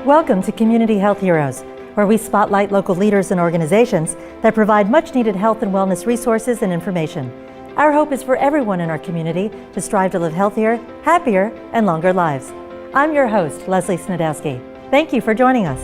Welcome to Community Health Heroes, where we spotlight local leaders and organizations that provide much-needed health and wellness resources and information. Our hope is for everyone in our community to strive to live healthier, happier, and longer lives. I'm your host, Leslie Snedowski. Thank you for joining us.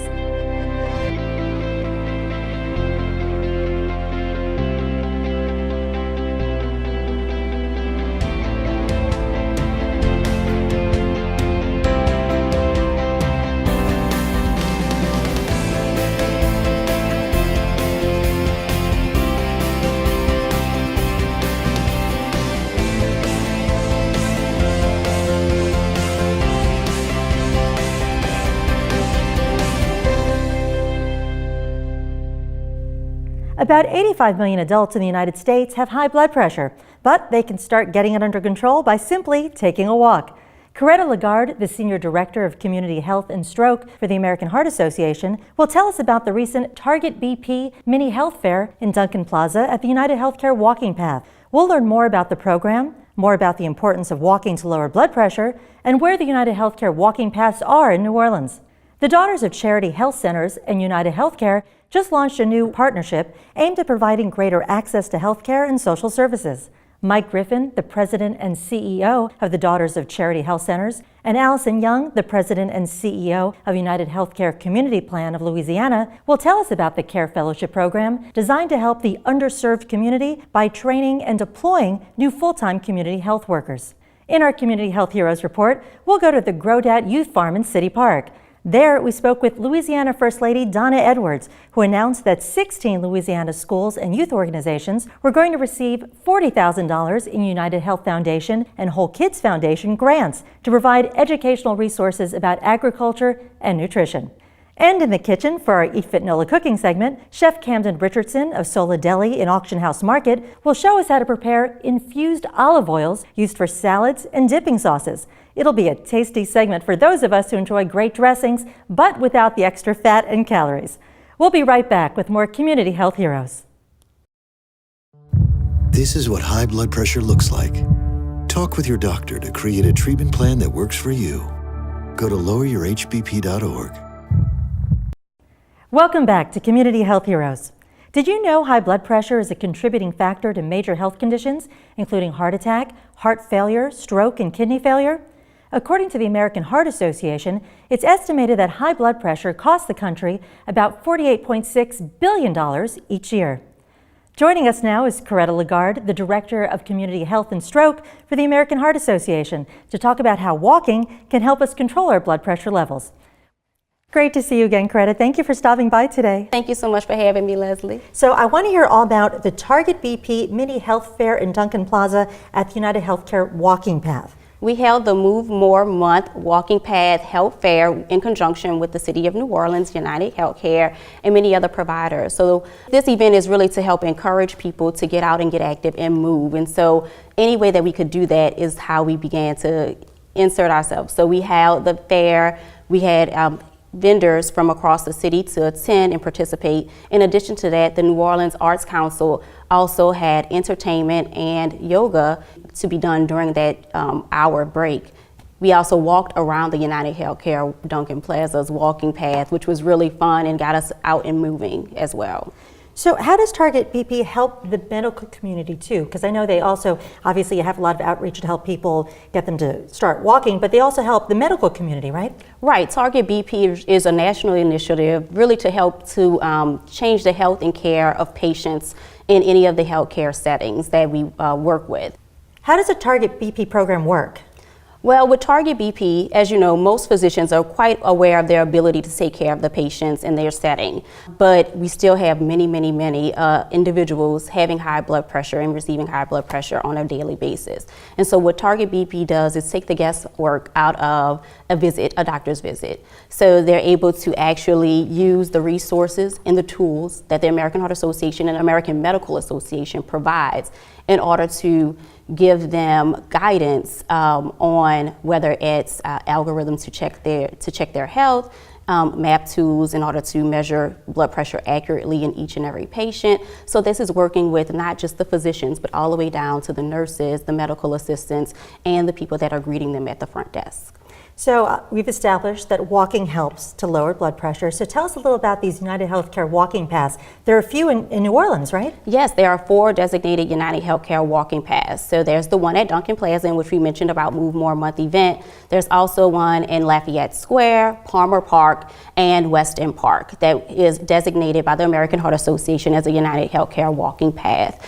About 85 million adults in the United States have high blood pressure, but they can start getting it under control by simply taking a walk. Coretta LaGarde, the Senior Director of Community Health and Stroke for the American Heart Association, will tell us about the recent Target BP Mini Health Fair in Duncan Plaza at the UnitedHealthCare Walking Path. We'll learn more about the program, more about the importance of walking to lower blood pressure, and where the UnitedHealthCare walking paths are in New Orleans. The Daughters of Charity Health Centers and UnitedHealthCare just launched a new partnership aimed at providing greater access to health care and social services. Mike Griffin, the President and CEO of the Daughters of Charity Health Centers, and Allison, the President and CEO of UnitedHealthCare Community Plan of Louisiana, will tell us about the Care Fellowship Program designed to help the underserved community by training and deploying new full-time community health workers. In our Community Health Heroes report, we'll go to the Grodat Youth Farm in City Park. There, we spoke with Louisiana First Lady Donna Edwards, who announced that 16 Louisiana schools and youth organizations were going to receive $40,000 in United Health Foundation and Whole Kids Foundation grants to provide educational resources about agriculture and nutrition. And in the kitchen for our Eat Fit Nola cooking segment, Chef Camdon Richardson of SoLA Deli in Auction House Market will show us how to prepare infused olive oils used for salads and dipping sauces. It'll be a tasty segment for those of us who enjoy great dressings, but without the extra fat and calories. We'll be right back with more Community Health Heroes. This is what high blood pressure looks like. Talk with your doctor to create a treatment plan that works for you. Go to loweryourhbp.org. Welcome back to Community Health Heroes. Did you know high blood pressure is a contributing factor to major health conditions, including heart attack, heart failure, stroke, and kidney failure? According to the American Heart Association, it's estimated that high blood pressure costs the country about $48.6 billion each year. Joining us now is Coretta LaGarde, the Director of Community Health and Stroke for the American Heart Association, to talk about how walking can help us control our blood pressure levels. Great to see you again, Coretta. Thank you for stopping by today. Thank you so much for having me, Leslie. So I want to hear all about the Target BP Mini Health Fair in Duncan Plaza at the UnitedHealthCare Walking Path. We held the Move More Month Walking Path Health Fair in conjunction with the City of New Orleans, UnitedHealthCare, and many other providers. So this event is really to help encourage people to get out and get active and move. And so any way that we could do that is how we began to insert ourselves. So we held the fair, we had vendors from across the city to attend and participate. In addition to that, the New Orleans Arts Council also had entertainment and yoga to be done during that hour break. We also walked around the UnitedHealthCare Duncan Plaza's walking path, which was really fun and got us out and moving as well. So how does Target BP help the medical community too? Because I know they also, obviously you have a lot of outreach to help people get them to start walking, but they also help the medical community, right? Right. Target BP is a national initiative really to help to change the health and care of patients in any of the healthcare settings that we work with. How does a Target BP program work? Well, with Target BP, as you know, most physicians are quite aware of their ability to take care of the patients in their setting, but we still have many individuals having high blood pressure and receiving high blood pressure on a daily basis. And so what Target BP does is take the guesswork out of a doctor's visit. So they're able to actually use the resources and the tools that the American Heart Association and American Medical Association provides in order to give them guidance on whether it's algorithms to check their health, map tools in order to measure blood pressure accurately in each and every patient. So this is working with not just the physicians, but all the way down to the nurses, the medical assistants, and the people that are greeting them at the front desk. So we've established that walking helps to lower blood pressure. So tell us a little about these UnitedHealthCare walking paths. There are a few in New Orleans, right? Yes, there are 4 designated UnitedHealthCare walking paths. So there's the one at Duncan Plaza, in which we mentioned about Move More Month event. There's also one in Lafayette Square, Palmer Park, and West End Park that is designated by the American Heart Association as a UnitedHealthCare walking path.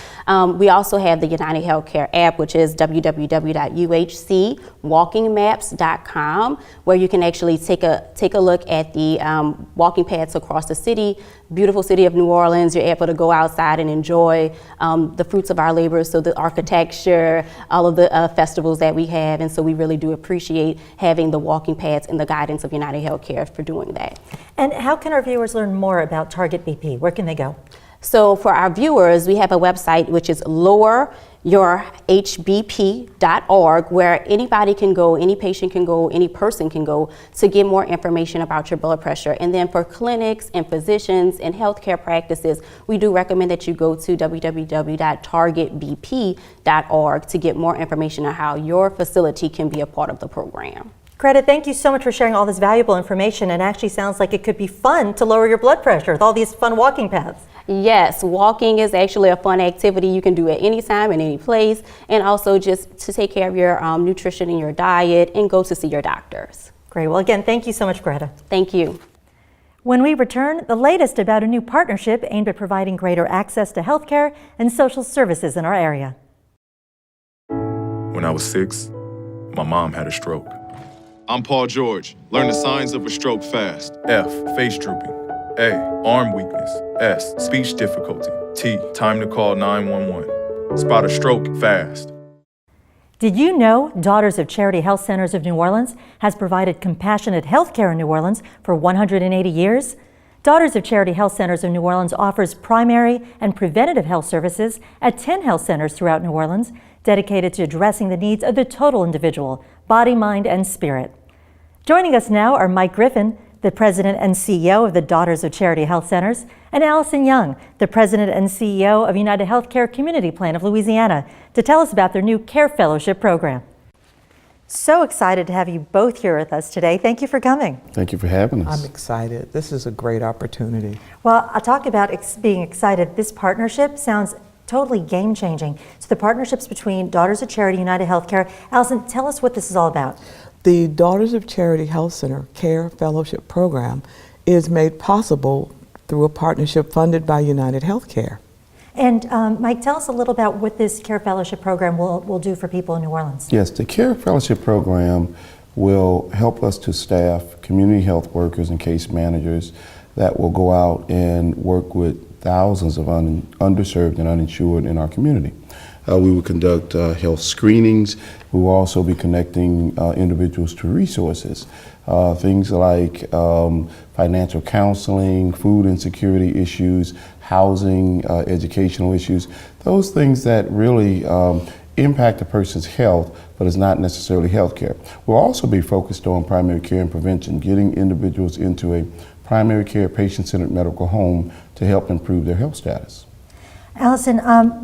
We also have the UnitedHealthCare app, which is www.uhcwalkingmaps.com, where you can actually take a look at the walking paths across the city. Beautiful city of New Orleans. You're able to go outside and enjoy the fruits of our labor, so the architecture, all of the festivals that we have, and so we really do appreciate having the walking paths and the guidance of UnitedHealthCare for doing that. And how can our viewers learn more about Target BP? Where can they go? So for our viewers, we have a website which is loweryourhbp.org, where anybody can go, any patient can go, any person can go to get more information about your blood pressure. And then for clinics and physicians and healthcare practices, we do recommend that you go to www.targetbp.org to get more information on how your facility can be a part of the program. Coretta, thank you so much for sharing all this valuable information. It actually sounds like it could be fun to lower your blood pressure with all these fun walking paths. Yes, walking is actually a fun activity you can do at any time, in any place, and also just to take care of your nutrition and your diet and go to see your doctors. Great. Well, again, thank you so much, Coretta. Thank you. When we return, the latest about a new partnership aimed at providing greater access to healthcare and social services in our area. When I was 6, my mom had a stroke. I'm Paul George. Learn the signs of a stroke fast. F, face drooping. A, arm weakness. S, speech difficulty. T, time to call 911. Spot a stroke fast. Did you know Daughters of Charity Health Centers of New Orleans has provided compassionate health care in New Orleans for 180 years? Daughters of Charity Health Centers of New Orleans offers primary and preventative health services at 10 health centers throughout New Orleans, dedicated to addressing the needs of the total individual, body, mind, and spirit. Joining us now are Mike Griffin, the President and CEO of the Daughters of Charity Health Centers, and Allison Young, the President and CEO of UnitedHealthCare Community Plan of Louisiana, to tell us about their new Care Fellowship program. So excited to have you both here with us today. Thank you for coming. Thank you for having us. I'm excited. This is a great opportunity. Well, I'll talk about being excited. This partnership sounds totally game-changing. So the partnerships between Daughters of Charity, UnitedHealthCare. Allison, tell us what this is all about. The Daughters of Charity Health Center Care Fellowship Program is made possible through a partnership funded by UnitedHealthCare. And Mike, tell us a little about what this Care Fellowship Program will do for people in New Orleans. Yes, the Care Fellowship Program will help us to staff community health workers and case managers that will go out and work with thousands of underserved and uninsured in our community. We will conduct health screenings. We will also be connecting individuals to resources, things like financial counseling, food insecurity issues, housing, educational issues, those things that really impact a person's health, but is not necessarily health care. We'll also be focused on primary care and prevention, getting individuals into a primary care patient-centered medical home to help improve their health status. Allison,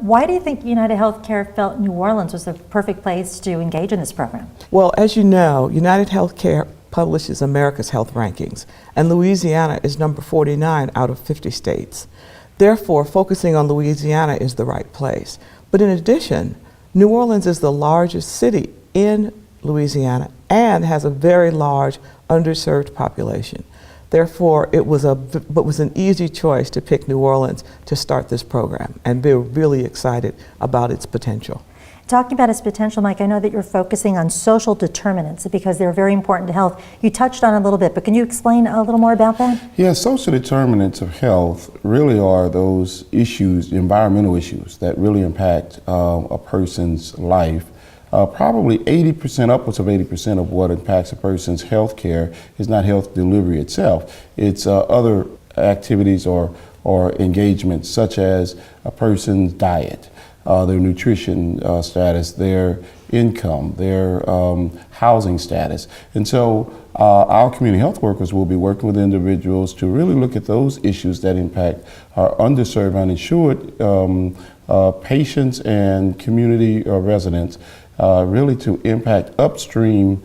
why do you think UnitedHealthCare felt New Orleans was the perfect place to engage in this program? Well, as you know, UnitedHealthCare publishes America's Health Rankings, and Louisiana is number 49 out of 50 states. Therefore, focusing on Louisiana is the right place. But in addition, New Orleans is the largest city in Louisiana and has a very large underserved population. Therefore, it was an easy choice to pick New Orleans to start this program, and we're really excited about its potential. Talking about its potential, Mike, I know that you're focusing on social determinants because they're very important to health. You touched on it a little bit, but can you explain a little more about that? Yeah, social determinants of health really are those issues, environmental issues, that really impact a person's life. Probably 80%, upwards of 80% of what impacts a person's health care is not health delivery itself. It's other activities or engagements, such as a person's diet, their nutrition status, their income, their housing status. And so our community health workers will be working with individuals to really look at those issues that impact our underserved, uninsured patients and community residents, really to impact upstream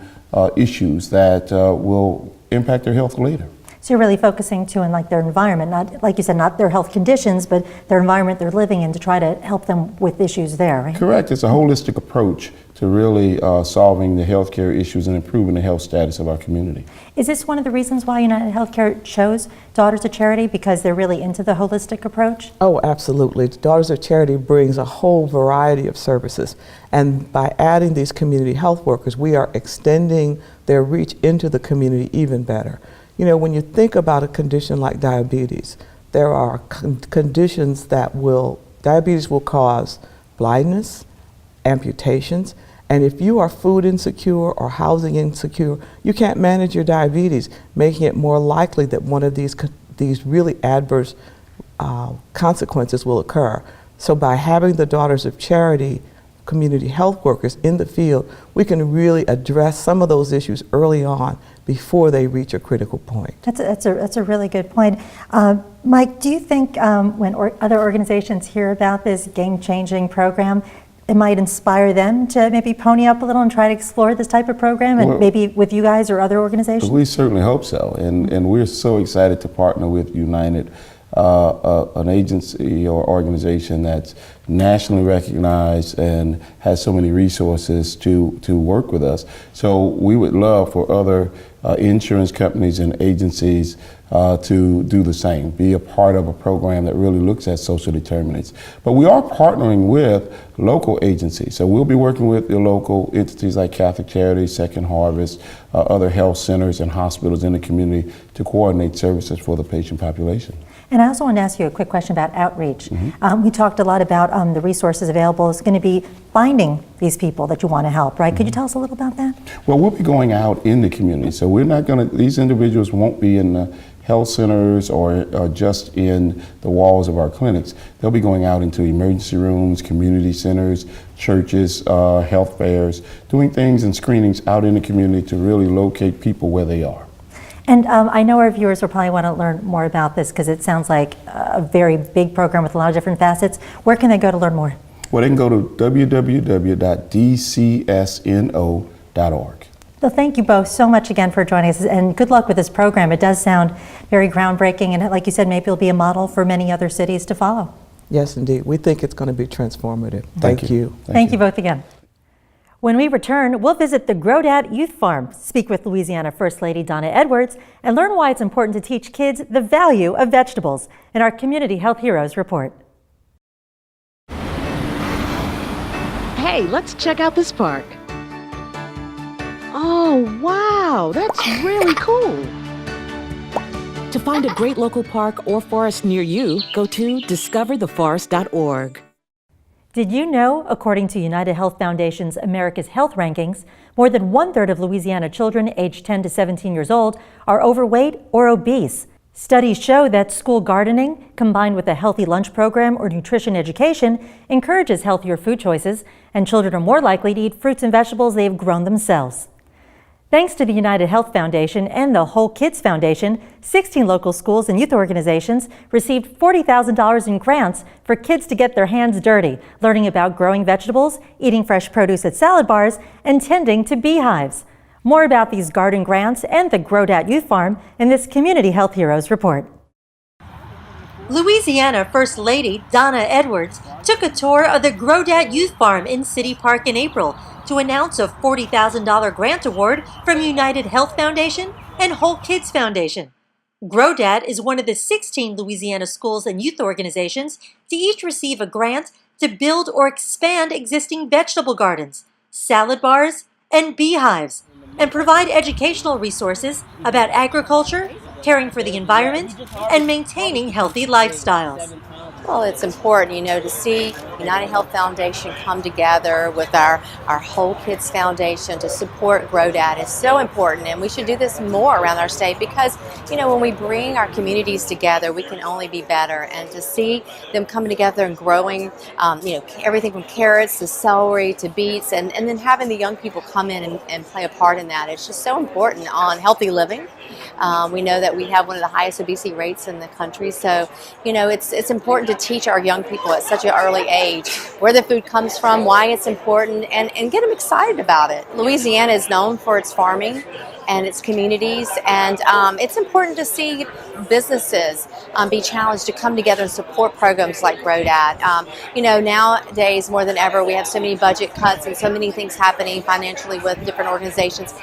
issues that will impact their health later. So you're really focusing too on like their environment, not like you said, not their health conditions, but their environment they're living in to try to help them with issues there, right? Correct. It's a holistic approach to really solving the healthcare issues and improving the health status of our community. Is this one of the reasons why UnitedHealthCare chose Daughters of Charity, because they're really into the holistic approach? Oh, absolutely. Daughters of Charity brings a whole variety of services. And by adding these community health workers, we are extending their reach into the community even better. You know, when you think about a condition like diabetes, there are conditions that diabetes will cause blindness, amputations, and if you are food insecure or housing insecure, you can't manage your diabetes, making it more likely that one of these really adverse consequences will occur. So by having the Daughters of Charity community health workers in the field, we can really address some of those issues early on before they reach a critical point. That's a really good point. Mike, do you think when other organizations hear about this game-changing program, it might inspire them to maybe pony up a little and try to explore this type of program, and maybe with you guys or other organizations? We certainly hope so, and we're so excited to partner with United, an agency or organization that's nationally recognized and has so many resources to work with us. So we would love for other insurance companies and agencies to do the same, be a part of a program that really looks at social determinants. But we are partnering with local agencies. So we'll be working with the local entities like Catholic Charities, Second Harvest, other health centers and hospitals in the community to coordinate services for the patient population. And I also want to ask you a quick question about outreach. We talked a lot about the resources available. It's going to be finding these people that you want to help, right? Could you tell us a little about that? Well, we'll be going out in the community. So we're not going to, these individuals won't be in the health centers or just in the walls of our clinics. They'll be going out into emergency rooms, community centers, churches, health fairs, doing things and screenings out in the community to really locate people where they are. And I know our viewers will probably want to learn more about this because it sounds like a very big program with a lot of different facets. Where can they go to learn more? Well, they can go to www.dcsno.org. Well, thank you both so much again for joining us, and good luck with this program. It does sound very groundbreaking, and like you said, maybe it'll be a model for many other cities to follow. Yes, indeed. We think it's going to be transformative. Thank you. Thank you both again. When we return, we'll visit the Grodat Youth Farm, speak with Louisiana First Lady Donna Edwards, and learn why it's important to teach kids the value of vegetables in our Community Health Heroes report. Hey, let's check out this park. Oh, wow, that's really cool. To find a great local park or forest near you, go to discovertheforest.org. Did you know, according to United Health Foundation's America's Health Rankings, more than 1/3 of Louisiana children aged 10 to 17 years old are overweight or obese? Studies show that school gardening, combined with a healthy lunch program or nutrition education, encourages healthier food choices, and children are more likely to eat fruits and vegetables they have grown themselves. Thanks to the United Health Foundation and the Whole Kids Foundation, 16 local schools and youth organizations received $40,000 in grants for kids to get their hands dirty, learning about growing vegetables, eating fresh produce at salad bars, and tending to beehives. More about these garden grants and the Grodat Youth Farm in this Community Health Heroes report. Louisiana First Lady Donna Edwards took a tour of the Grodat Youth Farm in City Park in April to announce a $40,000 grant award from United Health Foundation and Whole Kids Foundation. Grodat is one of the 16 Louisiana schools and youth organizations to each receive a grant to build or expand existing vegetable gardens, salad bars, and beehives, and provide educational resources about agriculture, caring for the environment, and maintaining healthy lifestyles. Well, it's important, to see United Health Foundation come together with our Whole Kids Foundation to support Grodat. It's so important, and we should do this more around our state because, when we bring our communities together, we can only be better. And to see them coming together and growing, everything from carrots to celery to beets, and then having the young people come in and play a part in that, it's just so important on healthy living We know that we have one of the highest obesity rates in the country. So, you know, it's important to teach our young people at such an early age where the food comes from, why it's important, and get them excited about it. Louisiana is known for its farming and its communities, and it's important to see businesses be challenged to come together and support programs like GrowDad. You know, nowadays more than ever we have so many budget cuts and so many things happening financially with different organizations.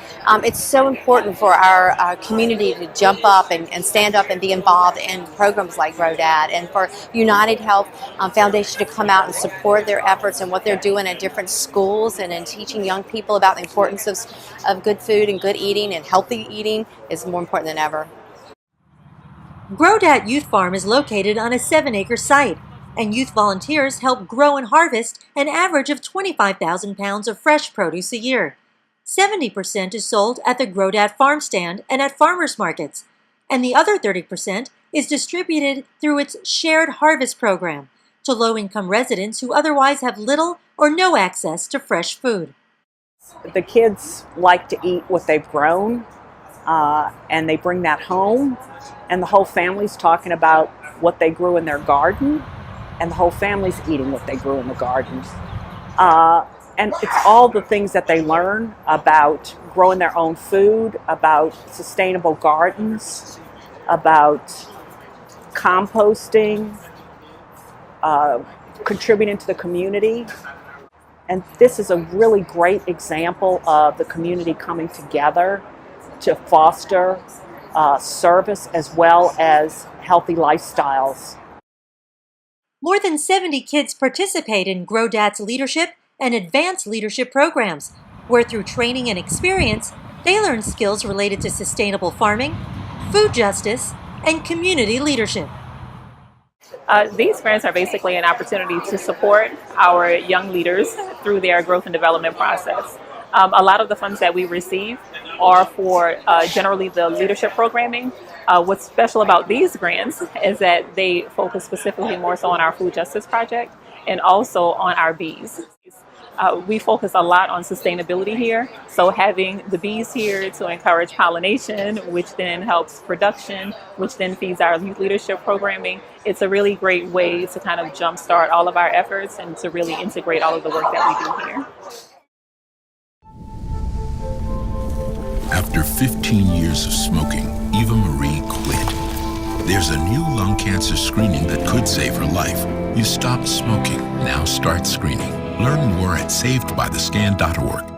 It's so important for our community to jump up and stand up and be involved in programs like GrowDad, and for United Health Foundation to come out and support their efforts and what they're doing at different schools and in teaching young people about the importance of good food and good eating and healthy eating is more important than ever. GrowDad Youth Farm is located on a 7-acre site, and youth volunteers help grow and harvest an average of 25,000 pounds of fresh produce a year. 70% is sold at the GrowDad farm stand and at farmers markets, and the other 30% is distributed through its shared harvest program to low-income residents who otherwise have little or no access to fresh food. The kids like to eat what they've grown, and they bring that home, and the whole family's talking about what they grew in their garden, and the whole family's eating what they grew in the garden. And it's all the things that they learn about growing their own food, about sustainable gardens, about composting, contributing to the community. And this is a really great example of the community coming together to foster service as well as healthy lifestyles. More than 70 kids participate in GrowDad's leadership and advanced leadership programs, where through training and experience, they learn skills related to sustainable farming, food justice, and community leadership. These grants are basically an opportunity to support our young leaders through their growth and development process. A lot of the funds that we receive are for generally the leadership programming. What's special about these grants is that they focus specifically more so on our food justice project and also on our bees. We focus a lot on sustainability here, so having the bees here to encourage pollination, which then helps production, which then feeds our youth leadership programming. It's a really great way to kind of jumpstart all of our efforts and to really integrate all of the work that we do here. After 15 years of smoking, Eva Marie quit. There's a new lung cancer screening that could save her life. You stopped smoking. Now start screening. Learn more at savedbythescan.org.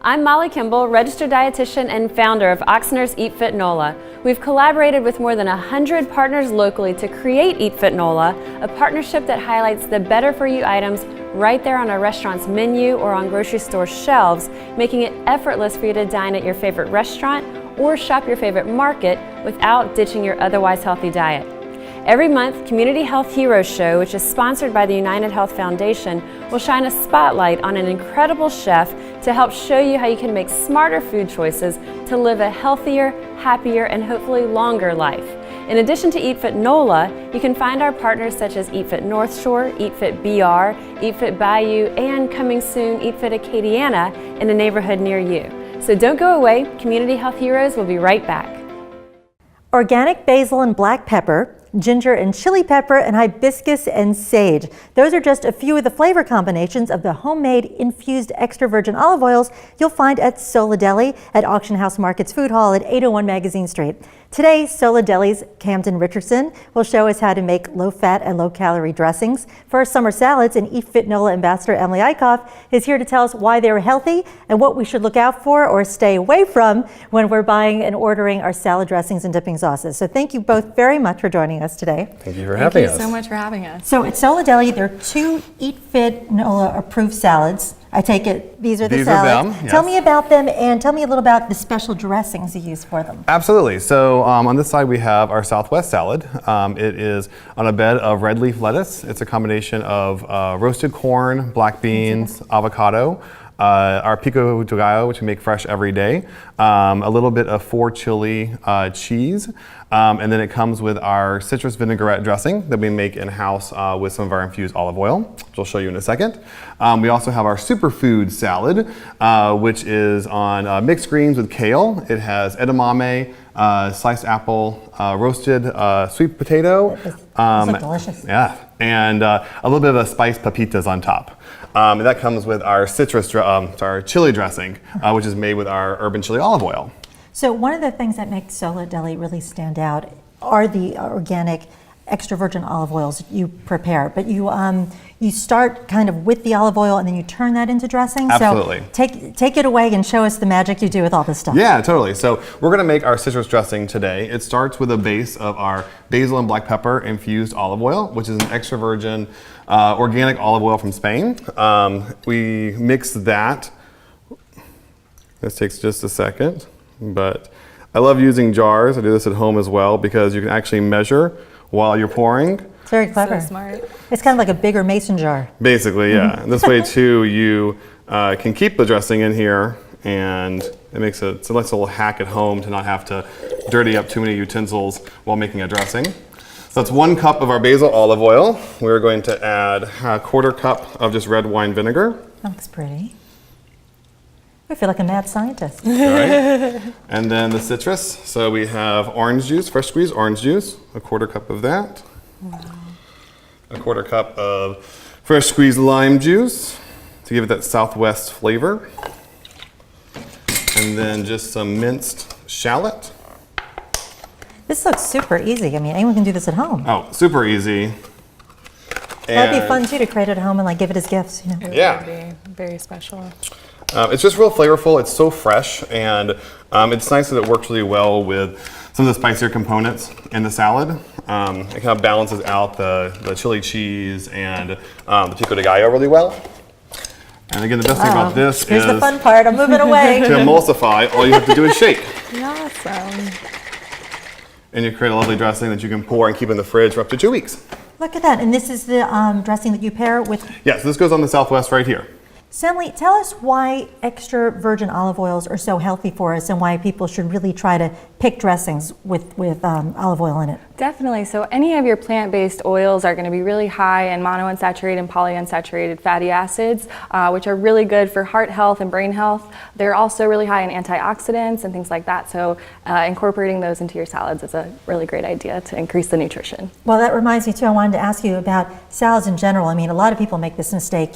I'm Molly Kimball, registered dietitian and founder of Oxner's Eat Fit Nola. We've collaborated with more than 100 partners locally to create Eat Fit Nola, a partnership that highlights the better for you items right there on a restaurant's menu or on grocery store shelves, making it effortless for you to dine at your favorite restaurant or shop your favorite market without ditching your otherwise healthy diet. Every month, Community Health Heroes Show, which is sponsored by the United Health Foundation, will shine a spotlight on an incredible chef to help show you how you can make smarter food choices to live a healthier, happier, and hopefully longer life. In addition to Eat Fit Nola, you can find our partners such as Eat Fit North Shore, Eat Fit BR, Eat Fit Bayou, and coming soon, Eat Fit Acadiana in a neighborhood near you. So don't go away, Community Health Heroes will be right back. Organic basil and black pepper, ginger and chili pepper, and hibiscus and sage. Those are just a few of the flavor combinations of the homemade infused extra virgin olive oils you'll find at SoLA Deli at Auction House Market's Food Hall at 801 Magazine Street. Today, SoLA Deli's Camdon Richardson will show us how to make low-fat and low-calorie dressings for our summer salads, and Eat Fit Nola Ambassador Emily Eickoff is here to tell us why they're healthy and what we should look out for or stay away from when we're buying and ordering our salad dressings and dipping sauces. So thank you both very much for joining us today. Thank you for having us. Thank you so much for having us. So at SoLA Deli, there are 2 Eat Fit Nola approved salads. I take it these are the These salads. are them, yes. Tell me about them and tell me a little about the special dressings you use for them. Absolutely. So on this side we have our Southwest salad. It is on a bed of red leaf lettuce. It's a combination of roasted corn, black beans, avocado. our pico de gallo, which we make fresh every day, a little bit of 4 chili cheese, and then it comes with our citrus vinaigrette dressing that we make in-house with some of our infused olive oil, which I'll show you in a second. We also have our superfood salad, which is on mixed greens with kale. It has edamame, sliced apple, roasted sweet potato. Those look delicious. Yeah, and a little bit of spiced pepitas on top. And that comes with our our chili dressing, which is made with our urban chili olive oil. So one of the things that makes SoLA Deli really stand out are the organic extra virgin olive oils you prepare, but you start kind of with the olive oil and then you turn that into dressing. Absolutely. So take it away and show us the magic you do with all this stuff. Yeah, totally. So we're going to make our citrus dressing today. It starts with a base of our basil and black pepper infused olive oil, which is an extra virgin organic olive oil from Spain. We mix that. This takes just a second, but I love using jars. I do this at home as well because you can actually measure while you're pouring. It's very clever. So smart. It's kind of like a bigger mason jar. Basically, yeah. This way too, you can keep the dressing in here, and it's a nice little hack at home to not have to dirty up too many utensils while making a dressing. So that's 1 cup of our basil olive oil. We're going to add a 1/4 cup of just red wine vinegar. That looks pretty. I feel like a mad scientist. Right. And then the citrus. So we have orange juice, fresh squeezed orange juice, a 1/4 cup of that. Wow. A 1/4 cup of fresh squeezed lime juice to give it that Southwest flavor. And then just some minced shallot. This looks super easy. I mean, anyone can do this at home. Oh, super easy. That'd be fun too to create it at home and like give it as gifts. You know? Yeah. It would be very special. It's just real flavorful. It's so fresh, and it's nice that it works really well with some of the spicier components in the salad. It kind of balances out the chili cheese and the pico de gallo really well. And again, the best thing about this Here's is the fun part. I'm moving away. to emulsify, all you have to do is shake. Awesome. And you create a lovely dressing that you can pour and keep in the fridge for up to 2 weeks. Look at that. And this is the dressing that you pair with. Yes, this goes on the Southwest right here. Stanley, tell us why extra virgin olive oils are so healthy for us and why people should really try to pick dressings with olive oil in it. Definitely. So any of your plant-based oils are going to be really high in monounsaturated and polyunsaturated fatty acids, which are really good for heart health and brain health. They're also really high in antioxidants and things like that. So incorporating those into your salads is a really great idea to increase the nutrition. Well, that reminds me too, I wanted to ask you about salads in general. I mean, a lot of people make this mistake.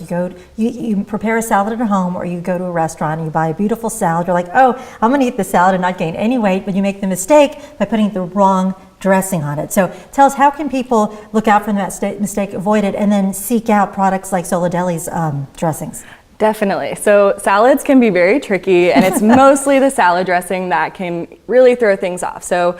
You prepare a salad at home, or you go to a restaurant and you buy a beautiful salad. You're like, oh, I'm going to eat this salad and not gain any weight, but you make the mistake by putting the wrong dressing on it. So tell us, how can people look out for that mistake, avoid it, and then seek out products like SoLA Deli's dressings? Definitely. So salads can be very tricky, and it's mostly the salad dressing that can really throw things off. So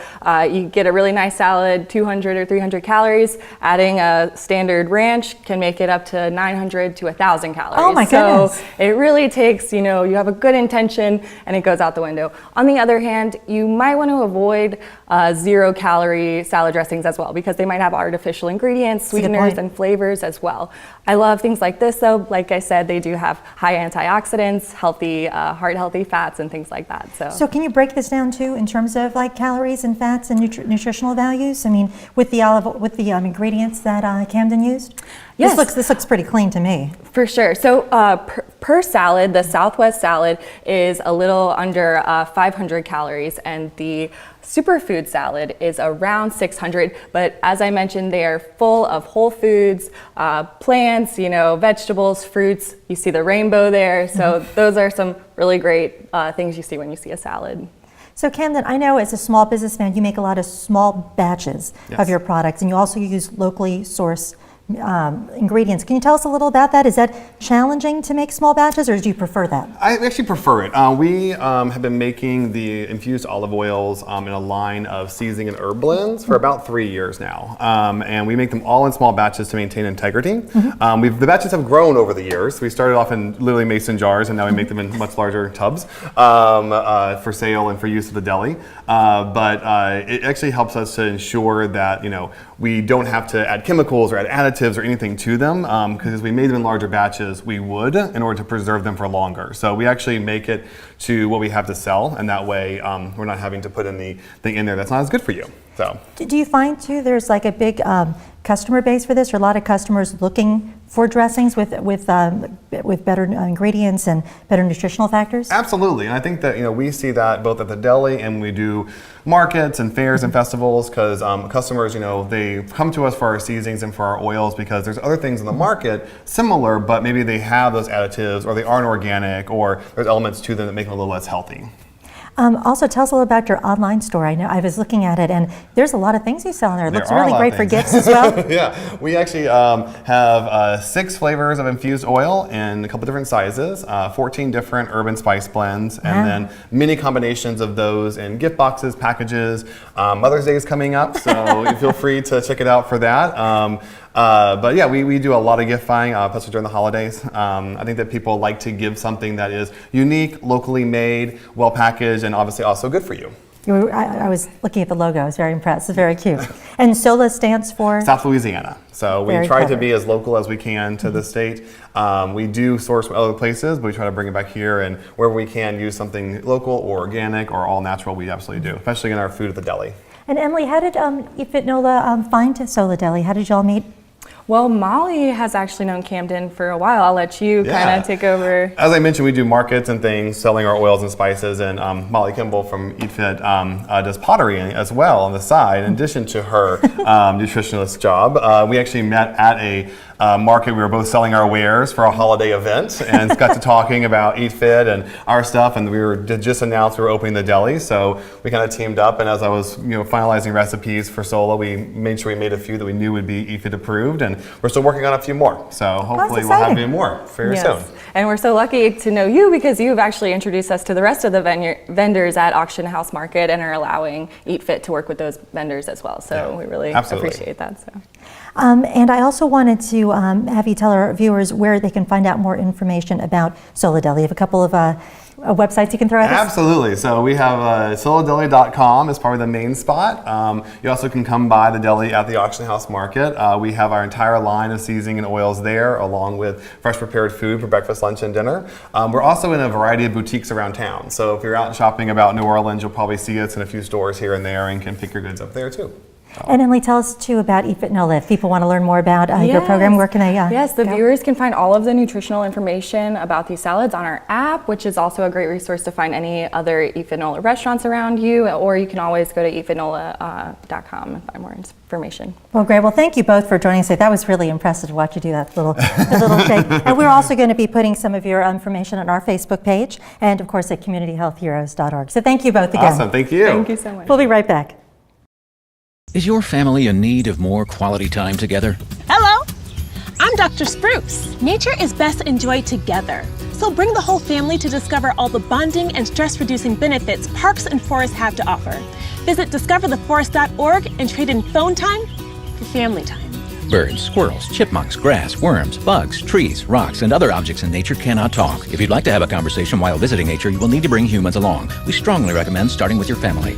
you get a really nice salad, 200 or 300 calories. Adding a standard ranch can make it up to 900 to 1,000 calories. Oh my goodness. So it really takes, you have a good intention and it goes out the window. On the other hand, you might want to avoid 0-calorie salad dressings as well, because they might have artificial ingredients, sweeteners, and flavors as well. I love things like this though. Like I said, they do have high antioxidants, healthy, heart-healthy fats, and things like that. So can you break this down too in terms of like calories and fats and nutritional values? I mean, with the ingredients that Camdon used? Yes. This looks pretty clean to me. For sure. So per salad, the Southwest salad is a little under 500 calories, and the superfood salad is around 600. But as I mentioned, they are full of whole foods, plants, vegetables, fruits. You see the rainbow there. So those are some really great things you see when you see a salad. So Camdon, I know as a small businessman, you make a lot of small batches of your products, and you also use locally sourced ingredients. Can you tell us a little about that? Is that challenging to make small batches, or do you prefer that? I actually prefer it. We have been making the infused olive oils in a line of seasoning and herb blends for about 3 years now. And we make them all in small batches to maintain integrity. The batches have grown over the years. We started off in literally mason jars, and now we make them in much larger tubs for sale and for use at the deli. But it actually helps us to ensure that we don't have to add chemicals or add additives additives or anything to them, because if we made them in larger batches, we would, in order to preserve them for longer. So we actually make it to what we have to sell, and that way we're not having to put anything in there that's not as good for you. So. Do you find too there's like a big customer base for this, or a lot of customers looking for dressings with better ingredients and better nutritional factors? Absolutely, and I think that we see that both at the deli and we do markets and fairs and festivals, because customers they come to us for our seasonings and for our oils because there's other things in the market similar, but maybe they have those additives or they aren't organic or there's elements to them that make them a little less healthy. Also, tell us a little about your online store. I know I was looking at it, and there's a lot of things you sell in there. It looks really great for gifts as well. Yeah, we actually have 6 flavors of infused oil in a couple different sizes, 14 different herb and spice blends, and then many combinations of those in gift boxes, packages. Mother's Day is coming up, so you feel free to check it out for that. But yeah, we do a lot of gift buying, especially during the holidays. I think that people like to give something that is unique, locally made, well packaged, and obviously also good for you. I was looking at the logo. I was very impressed. It's very cute. And SoLA stands for? South Louisiana. So we try to be as local as we can to the state. We do source from other places, but we try to bring it back here, and wherever we can use something local or organic or all natural, we absolutely do, especially in our food at the deli. And Emily, how did Eickoff Nola find SoLA Deli? How did y'all meet? Well, Molly has actually known Camdon for a while. I'll let you kind of take over. As I mentioned, we do markets and things, selling our oils and spices, and Molly Kimball from Eickoff does pottery as well on the side, in addition to her nutritionist job. We actually met at a market. We were both selling our wares for a holiday event and got to talking about Eat Fit and our stuff, and we were just announced we were opening the deli, so we kind of teamed up, and as I was finalizing recipes for SoLA, we made sure we made a few that we knew would be Eat Fit approved, and we're still working on a few more, so hopefully we'll have even more very soon. And we're so lucky to know you because you've actually introduced us to the rest of the vendors at Auction House Market and are allowing Eat Fit to work with those vendors as well, so we really appreciate that. So. And I also wanted to have you tell our viewers where they can find out more information about SoLA Deli. You have a couple of websites you can throw at us? Absolutely. So we have soladeli.com is probably the main spot. You also can come by the deli at the Auction House Market. We have our entire line of seasoning and oils there, along with fresh prepared food for breakfast, lunch, and dinner. We're also in a variety of boutiques around town. So if you're out shopping about New Orleans, you'll probably see us in a few stores here and there and can pick your goods up there too. And Emily, tell us too about Eickoff Nola. If people want to learn more about your program, where can they Yes, the viewers can find all of the nutritional information about these salads on our app, which is also a great resource to find any other Eickoff Nola restaurants around you, or you can always go to eickoffnola.com and find more information. Well, great. Well, thank you both for joining us today. That was really impressive to watch you do that little shake. And we're also going to be putting some of your information on our Facebook page and, of course, at communityhealthheroes.org. So thank you both again. Awesome. Thank you. Thank you so much. We'll be right back. Is your family in need of more quality time together? Hello, I'm Dr. Spruce. Nature is best enjoyed together. So bring the whole family to discover all the bonding and stress-reducing benefits parks and forests have to offer. Visit discovertheforest.org and trade in phone time for family time. Birds, squirrels, chipmunks, grass, worms, bugs, trees, rocks, and other objects in nature cannot talk. If you'd like to have a conversation while visiting nature, you will need to bring humans along. We strongly recommend starting with your family.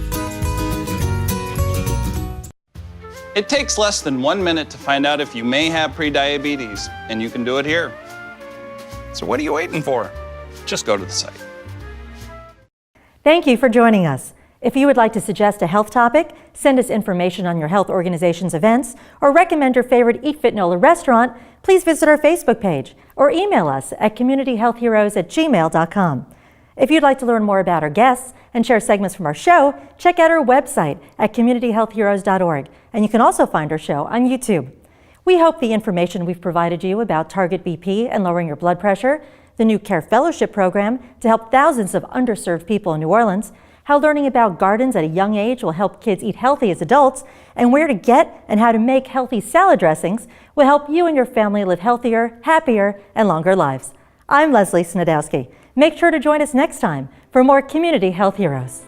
It takes less than 1 minute to find out if you may have prediabetes, and you can do it here. So what are you waiting for? Just go to the site. Thank you for joining us. If you would like to suggest a health topic, send us information on your health organization's events, or recommend your favorite Eickoff Nola restaurant, please visit our Facebook page or email us at communityhealthheroes@gmail.com. If you'd like to learn more about our guests and share segments from our show, check out our website at communityhealthheroes.org, and you can also find our show on YouTube. We hope the information we've provided you about Target BP and lowering your blood pressure, the new Care Fellowship program to help thousands of underserved people in New Orleans, how learning about gardens at a young age will help kids eat healthy as adults, and where to get and how to make healthy salad dressings will help you and your family live healthier, happier, and longer lives. I'm Leslie Snedowski. Make sure to join us next time for more Community Health Heroes.